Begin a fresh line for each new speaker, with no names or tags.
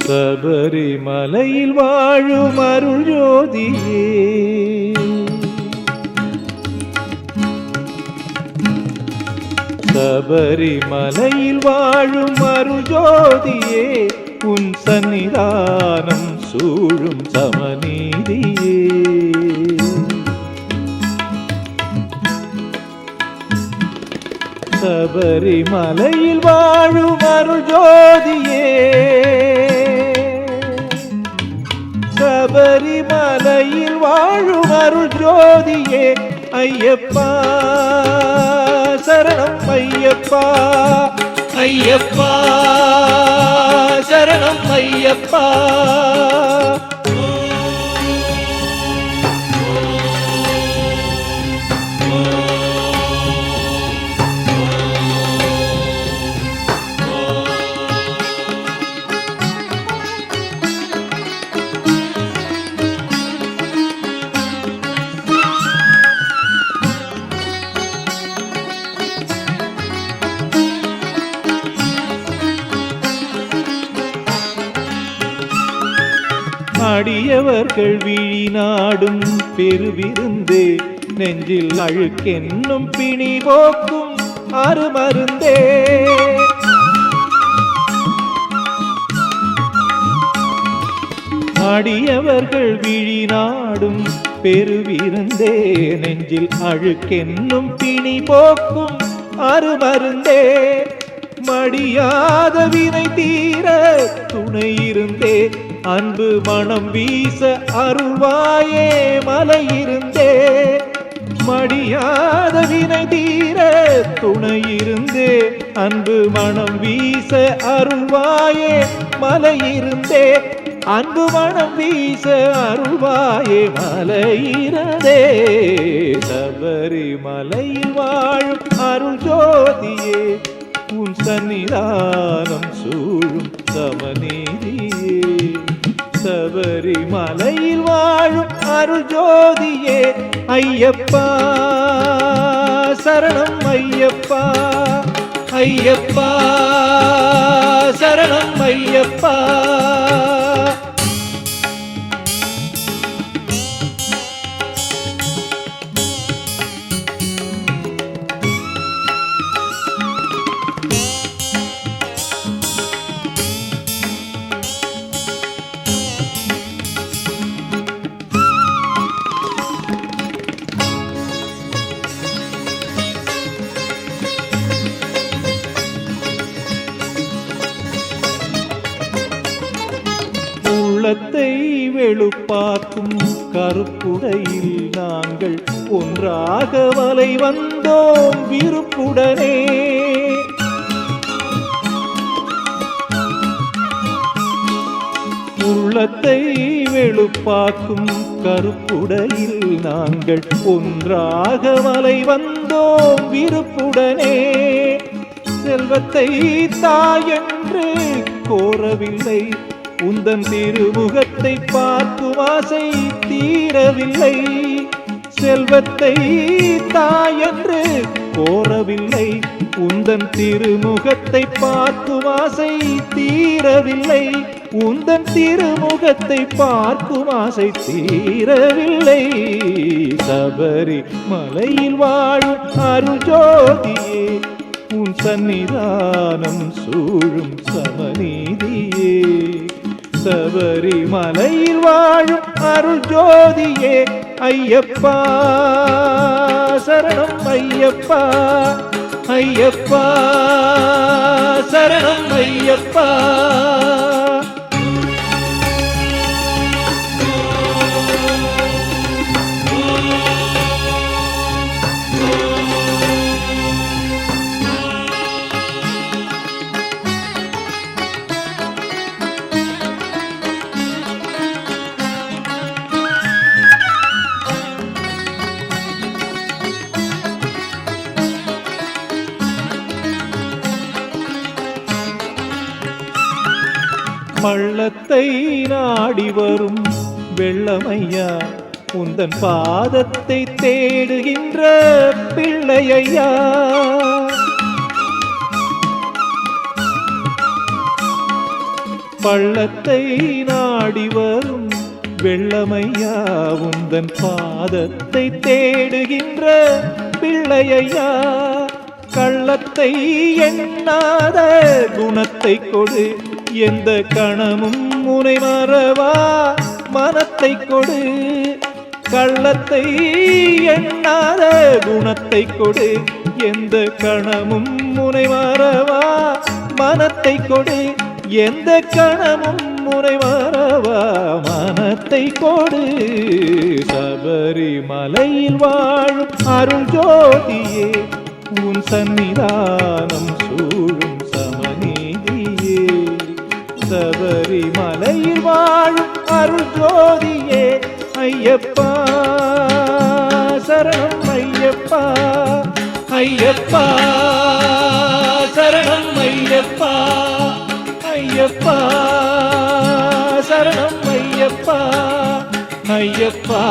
சபரிமலையில் வாழும் அருள் ஜோதியே, சபரிமலையில் வாழும் அருள் ஜோதியே, உன் சன்னிதானம் சூழும் சமநீதியே. சபரிமலையில் வாழும் அருள் ஜோதியே, சபரிமலையில் வாழும் அருள் ஜோதியே, ஐயப்பா சரணம் ஐயப்பா, ஐயப்பா சரணம் ஐயப்பா. அடியவர்கள் விழி நாடும் பெருவிருந்தே, நெஞ்சில் அழுக்கென்னும் பிணி போக்கும் அருமருந்தே. அடியவர்கள் விழி நாடும் பெருவிருந்தே, நெஞ்சில் அழுக்கென்னும் பிணி போக்கும் அருமருந்தே. மடியாத வினை தீர துணை இருந்தே, அன்பு மனம் வீச அருள்வாயே மலையிருந்தே. மடியாத வினை தீர துணை இருந்தே, அன்பு மனம் வீச அருள்வாயே மலையிருந்தே. அன்பு மனம் வீச அருள்வாயே மலையிருந்தே. சபரிமலையில் வாழும் அருள் ஜோதியே, உன் சன்னிதானம் சூழும் சமநீதியே. சபரிமலையில் வாழும் அருள் ஜோதியே, ஐயப்பா சரணம் ஐயப்பா, ஐயப்பா சரணம் ஐயப்பா. உள்ளத்தை வெளுப்பாக்கும் கருப்புடையில் நாங்கள் ஒன்றாக வலை வந்தோம் விருப்புடனே. உள்ளத்தை வெளுப்பாக்கும் கருப்புடையில் நாங்கள் ஒன்றாக வலை வந்தோம் விருப்புடனே. செல்வத்தை தாயென்று கோரவில்லை, உந்தன் திருமுகத்தை பார்க்கும் ஆசை தீரவில்லை. செல்வத்தை தாயென்று கோரவில்லை, உந்தன் திருமுகத்தை பார்க்கும் ஆசை தீரவில்லை. உந்தன் திருமுகத்தை பார்க்கும் ஆசை தீரவில்லை. சபரிமலையில் வாழும் அருள் ஜோதியே, உன் சன்னிதானம் சூழும் சமநீதியே. சபரிமலையில் வாழும் அருள் ஜோதியே, ஐயப்பா சரணம் ஐயப்பா, ஐயப்பா சரணம் ஐயப்பா. பள்ளத்தை நாடி வரும் வெள்ளமையா, உந்தன் பாதத்தை தேடுகின்ற பிள்ளையா. பள்ளத்தை நாடி வரும் வெள்ளமையா உந்தன் பாதத்தை தேடுகின்ற பிள்ளையா கள்ளத்தை எண்ணாத குணத்தை கொடு எந்த கணமும் முனை மறவா மனத்தை கொடு கள்ளத்தை எண்ணாத குணத்தை கொடு எந்த கணமும் முனை மறவா மனத்தை கொடு எந்த கணமும் முனை மறவா மனத்தை கொடு சபரிமலையில் வாழும் அருள் ஜோதியே உன் சன்னிதானம் சூழும் சமநீதியே சபரிமலையில் வாழும் அருள் ஜோதியே ஐயப்பா சரணம் ஐயப்பா ஐயப்பா சரணம் ஐயப்பா ஐயப்பா சரணம் ஐயப்பா ஐயப்பா